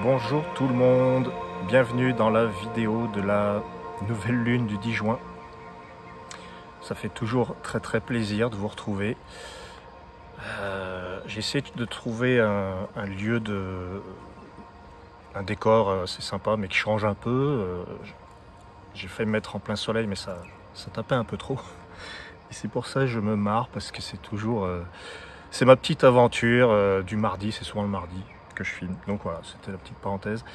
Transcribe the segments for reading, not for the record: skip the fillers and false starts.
Bonjour tout le monde, bienvenue dans la vidéo de la nouvelle lune du 10 juin. Ça fait toujours très plaisir de vous retrouver. J'essaie de trouver un lieu, un décor assez sympa mais qui change un peu. J'ai fait me mettre en plein soleil mais ça tapait un peu trop. Et c'est pour ça que je me marre parce que c'est toujours... c'est ma petite aventure du mardi, c'est souvent le mardi que je filme. Donc voilà, c'était la petite parenthèse.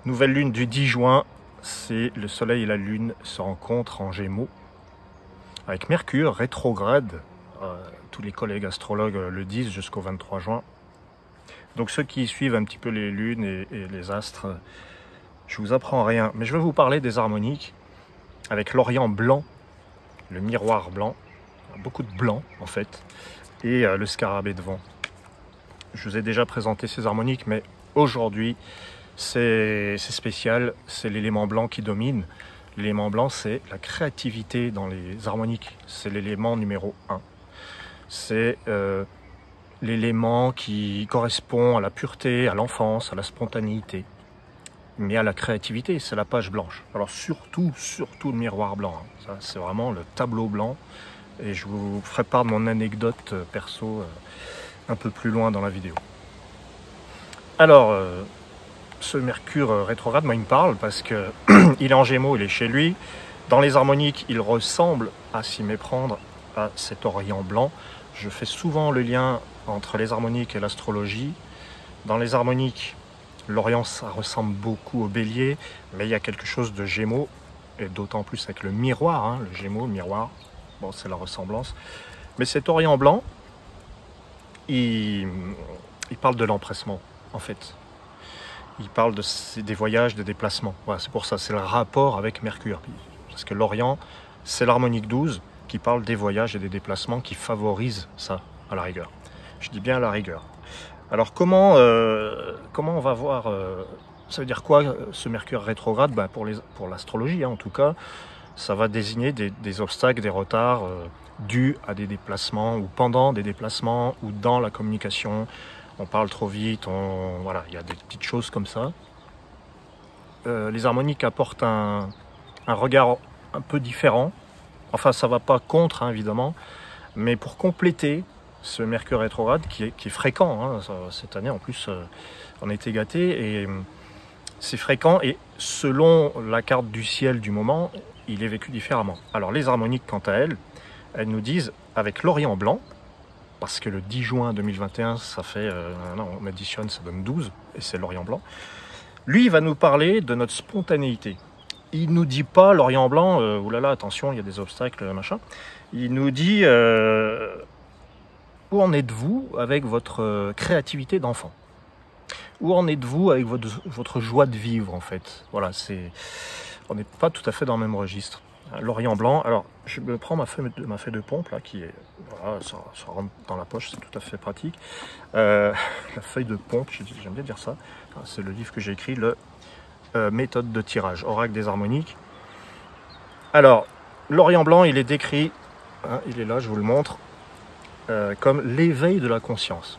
Nouvelle lune du 10 juin, c'est le soleil et la lune se rencontrent en Gémeaux avec Mercure rétrograde. Tous les collègues astrologues le disent jusqu'au 23 juin. Donc ceux qui suivent un petit peu les lunes et les astres, je vous apprends rien. Mais je vais vous parler des harmoniques avec l'Orient blanc, le miroir blanc, beaucoup de blanc en fait, et le scarabée de vent. Je vous ai déjà présenté ces harmoniques, mais aujourd'hui, c'est spécial, c'est l'élément blanc qui domine. L'élément blanc, c'est la créativité dans les harmoniques. C'est l'élément numéro 1. C'est l'élément qui correspond à la pureté, à l'enfance, à la spontanéité. Mais à la créativité, c'est la page blanche. Alors surtout le miroir blanc. Ça, c'est vraiment le tableau blanc. Et je vous ferai part de mon anecdote perso un peu plus loin dans la vidéo. Alors, ce Mercure rétrograde, moi il me parle parce que il est en Gémeaux, il est chez lui. Dans les harmoniques, il ressemble à s'y méprendre à cet Orient blanc. Je fais souvent le lien entre les harmoniques et l'astrologie. Dans les harmoniques, l'Orient, ça ressemble beaucoup au Bélier, mais il y a quelque chose de Gémeaux, et d'autant plus avec le miroir, hein, le Gémeaux, le miroir. Bon, c'est la ressemblance. Mais cet Orient blanc, il parle de l'empressement, en fait. Il parle des voyages, des déplacements. Voilà, c'est pour ça, c'est le rapport avec Mercure. Parce que l'Orient, c'est l'harmonique 12 qui parle des voyages et des déplacements, qui favorise ça, à la rigueur. Je dis bien à la rigueur. Alors comment on va voir... ça veut dire quoi, ce Mercure rétrograde? Pour l'astrologie, hein, en tout cas, ça va désigner des obstacles, des retards dus à des déplacements, ou pendant des déplacements, ou dans la communication. On parle trop vite, voilà, il y a des petites choses comme ça. Les harmoniques apportent un regard un peu différent. Enfin, ça ne va pas contre, hein, évidemment, mais pour compléter ce Mercure rétrograde qui est fréquent, hein, cette année en plus, on a été gâtés, et c'est fréquent, et selon la carte du ciel du moment, il est vécu différemment. Alors les harmoniques, quant à elles nous disent, avec l'Orient blanc, parce que le 10 juin 2021, ça fait, on additionne, ça donne 12, et c'est l'Orient blanc. Lui, il va nous parler de notre spontanéité. Il nous dit pas, l'Orient blanc, oulala, attention, il y a des obstacles, machin. Il nous dit, où en êtes-vous avec votre créativité d'enfant? Où en êtes-vous avec votre joie de vivre, en fait? Voilà, on n'est pas tout à fait dans le même registre. L'Orient blanc, alors je me prends ma feuille de pompe là, qui est, voilà, ça rentre dans la poche, c'est tout à fait pratique. La feuille de pompe, j'aime bien dire ça, c'est le livre que j'ai écrit, le méthode de tirage, oracle des harmoniques. Alors, l'Orient blanc, il est décrit, hein, il est là, je vous le montre, comme l'éveil de la conscience.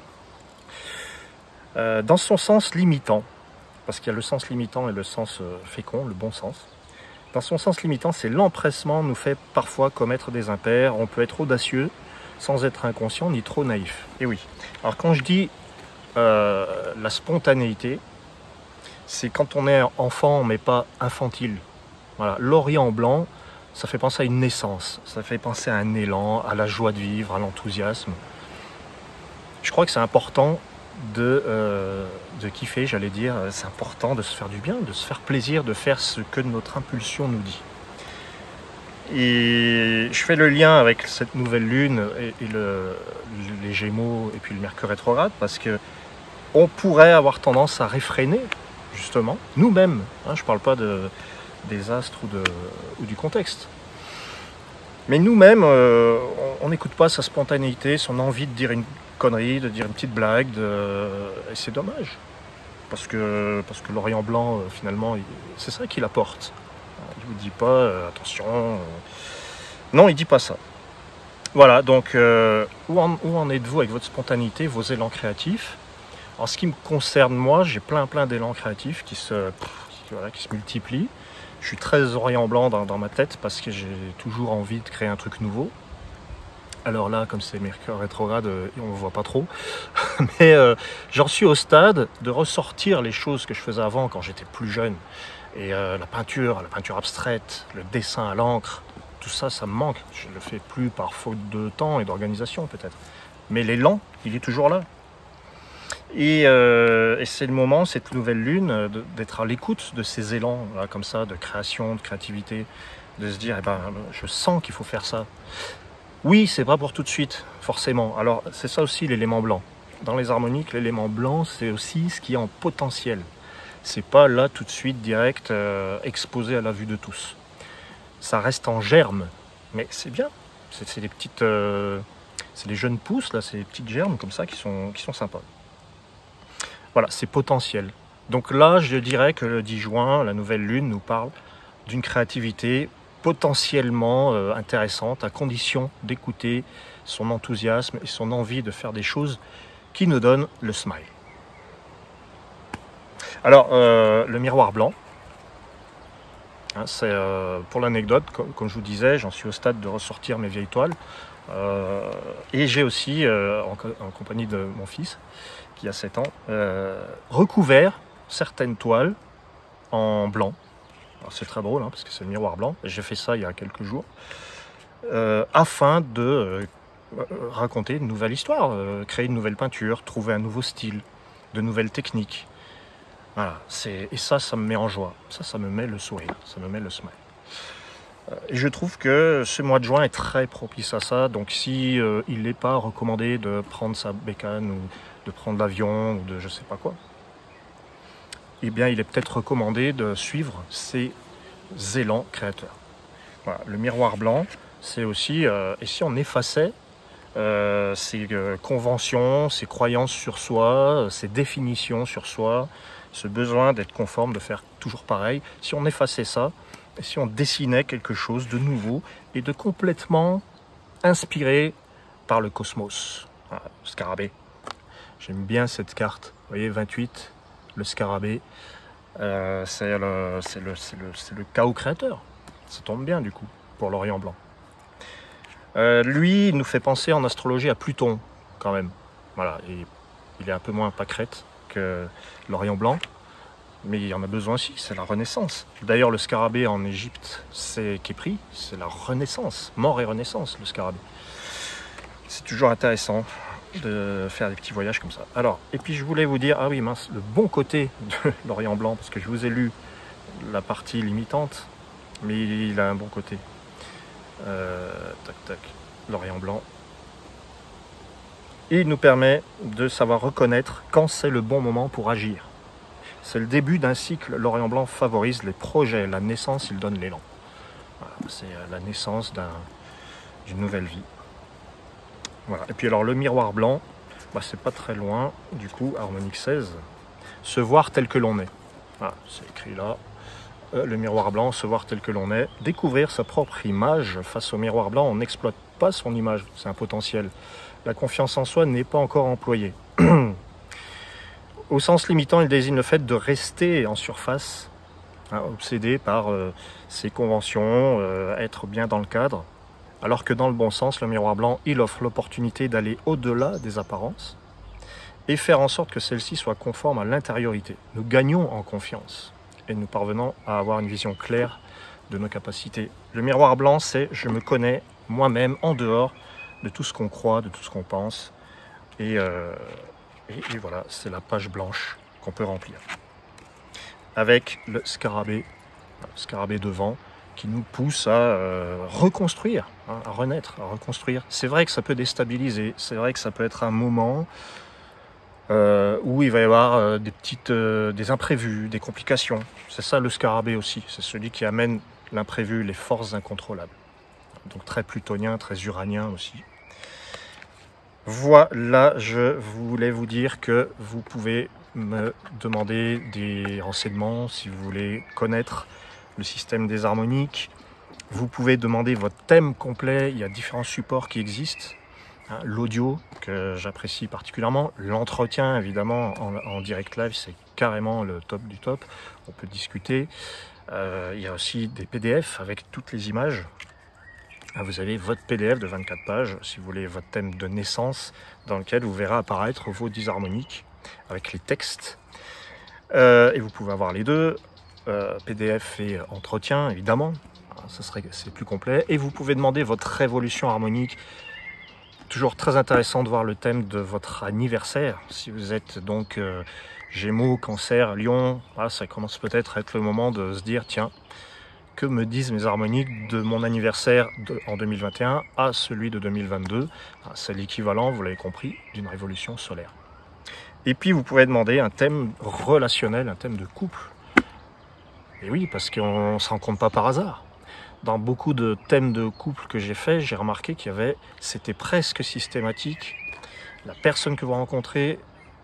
Dans son sens limitant, parce qu'il y a le sens limitant et le sens fécond, le bon sens. Dans son sens limitant, c'est l'empressement nous fait parfois commettre des impairs. On peut être audacieux sans être inconscient ni trop naïf. Et oui. Alors quand je dis la spontanéité, c'est quand on est enfant mais pas infantile. Voilà. L'Orient blanc, ça fait penser à une naissance, ça fait penser à un élan, à la joie de vivre, à l'enthousiasme. Je crois que c'est important de kiffer, j'allais dire. C'est important de se faire du bien, de se faire plaisir, de faire ce que notre impulsion nous dit. Et je fais le lien avec cette nouvelle lune et les Gémeaux et puis le Mercure rétrograde, parce que on pourrait avoir tendance à réfréner, justement, nous-mêmes. Hein, je ne parle pas des astres ou du contexte. Mais nous-mêmes, on n'écoute pas sa spontanéité, son envie de dire une connerie, de dire une petite blague, et c'est dommage. Parce que l'Orient blanc, finalement, c'est ça qu'il apporte. Il ne vous dit pas, attention... Non, il ne dit pas ça. Voilà, donc, où en êtes-vous avec votre spontanéité, vos élans créatifs? En ce qui me concerne moi, j'ai plein d'élan créatifs qui se multiplient. Je suis très orient blanc dans ma tête parce que j'ai toujours envie de créer un truc nouveau. Alors là, comme c'est Mercure rétrograde, on ne voit pas trop. Mais j'en suis au stade de ressortir les choses que je faisais avant quand j'étais plus jeune. Et la peinture abstraite, le dessin à l'encre, tout ça, ça me manque. Je ne le fais plus par faute de temps et d'organisation peut-être. Mais l'élan, il est toujours là. Et c'est le moment, cette nouvelle lune, d'être à l'écoute de ces élans, là, comme ça, de création, de créativité, de se dire, eh ben, je sens qu'il faut faire ça. Oui, c'est pas pour tout de suite, forcément. Alors, c'est ça aussi l'élément blanc. Dans les harmoniques, l'élément blanc, c'est aussi ce qui est en potentiel. C'est pas là tout de suite direct exposé à la vue de tous. Ça reste en germe, mais c'est bien. C'est des petites, c'est des jeunes pousses là, c'est des petites germes comme ça qui sont sympas. Voilà, c'est potentiel. Donc là, je dirais que le 10 juin, la nouvelle lune nous parle d'une créativité potentiellement intéressante, à condition d'écouter son enthousiasme et son envie de faire des choses qui nous donnent le smile. Alors, le miroir blanc, hein, c'est pour l'anecdote, comme je vous disais, j'en suis au stade de ressortir mes vieilles toiles. Et j'ai aussi, en compagnie de mon fils, qui a 7 ans, recouvert certaines toiles en blanc. C'est très drôle, hein, parce que c'est le miroir blanc. J'ai fait ça il y a quelques jours, afin de raconter une nouvelle histoire, créer une nouvelle peinture, trouver un nouveau style, de nouvelles techniques. Voilà, et ça me met en joie. Ça me met le sourire, ça me met le smile. Et je trouve que ce mois de juin est très propice à ça. Donc si il n'est pas recommandé de prendre sa bécane ou de prendre l'avion ou de je sais pas quoi, eh bien il est peut-être recommandé de suivre ces élans créateurs. Voilà, le miroir blanc, c'est aussi, et si on effaçait ces conventions, ces croyances sur soi, ces définitions sur soi, ce besoin d'être conforme, de faire toujours pareil, si on effaçait ça, et si on dessinait quelque chose de nouveau et de complètement inspiré par le cosmos. Voilà, le scarabée. J'aime bien cette carte. Vous voyez, 28, le scarabée. C'est le chaos créateur. Ça tombe bien du coup, pour l'Orient blanc. Lui, il nous fait penser en astrologie à Pluton, quand même. Voilà, et il est un peu moins pâquerette que l'Orient blanc. Mais il y en a besoin aussi, c'est la renaissance. D'ailleurs, le scarabée en Égypte, c'est Képri, c'est la renaissance, mort et renaissance, le scarabée. C'est toujours intéressant de faire des petits voyages comme ça. Alors, et puis je voulais vous dire, ah oui mince, le bon côté de l'Orient blanc, parce que je vous ai lu la partie limitante, mais il a un bon côté. L'Orient blanc. Et il nous permet de savoir reconnaître quand c'est le bon moment pour agir. C'est le début d'un cycle. L'Orient blanc favorise les projets. La naissance, il donne l'élan. Voilà, c'est la naissance d'une nouvelle vie. Voilà. Et puis alors le miroir blanc, c'est pas très loin. Du coup, harmonique 16. Se voir tel que l'on est. Voilà, c'est écrit là. Le miroir blanc, se voir tel que l'on est. Découvrir sa propre image face au miroir blanc. On n'exploite pas son image. C'est un potentiel. La confiance en soi n'est pas encore employée. Au sens limitant, il désigne le fait de rester en surface, hein, obsédé par ses conventions, être bien dans le cadre, alors que dans le bon sens, le miroir blanc, il offre l'opportunité d'aller au-delà des apparences et faire en sorte que celles-ci soient conformes à l'intériorité. Nous gagnons en confiance et nous parvenons à avoir une vision claire de nos capacités. Le miroir blanc, c'est « je me connais moi-même en dehors de tout ce qu'on croit, de tout ce qu'on pense ». Et voilà, c'est la page blanche qu'on peut remplir. Avec le scarabée devant, qui nous pousse à reconstruire, hein, à renaître, à reconstruire. C'est vrai que ça peut déstabiliser, c'est vrai que ça peut être un moment où il va y avoir des imprévus, des complications. C'est ça le scarabée aussi, c'est celui qui amène l'imprévu, les forces incontrôlables. Donc très plutonien, très uranien aussi. Voilà, je voulais vous dire que vous pouvez me demander des renseignements si vous voulez connaître le système des harmoniques. Vous pouvez demander votre thème complet, il y a différents supports qui existent. hein, l'audio que j'apprécie particulièrement, l'entretien évidemment en direct live, c'est carrément le top du top, on peut discuter. Il y a aussi des PDF avec toutes les images. Vous avez votre PDF de 24 pages, si vous voulez votre thème de naissance, dans lequel vous verrez apparaître vos disharmoniques avec les textes. Et vous pouvez avoir les deux, PDF et entretien évidemment, c'est plus complet. Et vous pouvez demander votre révolution harmonique. Toujours très intéressant de voir le thème de votre anniversaire. Si vous êtes donc Gémeaux, Cancer, Lion, ça commence peut-être à être le moment de se dire tiens, que me disent mes harmoniques de mon anniversaire en 2021 à celui de 2022. C'est l'équivalent, vous l'avez compris, d'une révolution solaire. Et puis vous pouvez demander un thème relationnel, un thème de couple. Et oui, parce qu'on ne se rend compte pas par hasard. Dans beaucoup de thèmes de couple que j'ai fait, j'ai remarqué c'était presque systématique. La personne que vous rencontrez,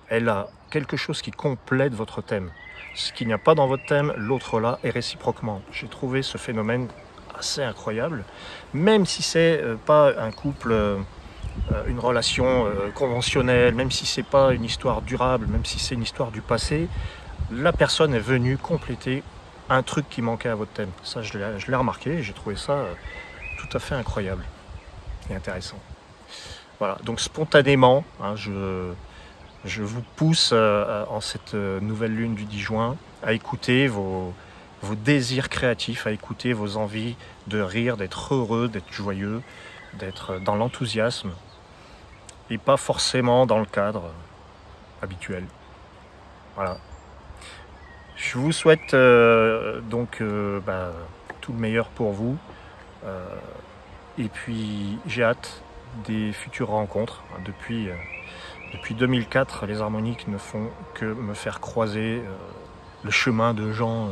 elle a quelque chose qui complète votre thème. Ce qu'il n'y a pas dans votre thème, l'autre là, et réciproquement. J'ai trouvé ce phénomène assez incroyable. Même si c'est pas un couple, une relation conventionnelle, même si c'est pas une histoire durable, même si c'est une histoire du passé, la personne est venue compléter un truc qui manquait à votre thème. Ça, je l'ai remarqué et j'ai trouvé ça tout à fait incroyable et intéressant. Voilà, donc spontanément, hein, je vous pousse en cette nouvelle lune du 10 juin à écouter vos désirs créatifs, à écouter vos envies de rire, d'être heureux, d'être joyeux, d'être dans l'enthousiasme et pas forcément dans le cadre habituel. Voilà. Je vous souhaite tout le meilleur pour vous. Et puis j'ai hâte des futures rencontres. Depuis 2004, les harmoniques ne font que me faire croiser le chemin de gens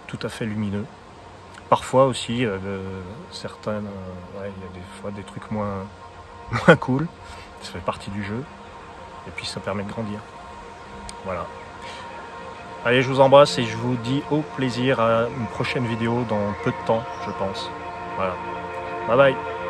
tout à fait lumineux. Parfois aussi, certaines, il y a des fois des trucs moins cool. Ça fait partie du jeu. Et puis ça permet de grandir. Voilà. Allez, je vous embrasse et je vous dis au plaisir à une prochaine vidéo dans peu de temps, je pense. Voilà. Bye bye.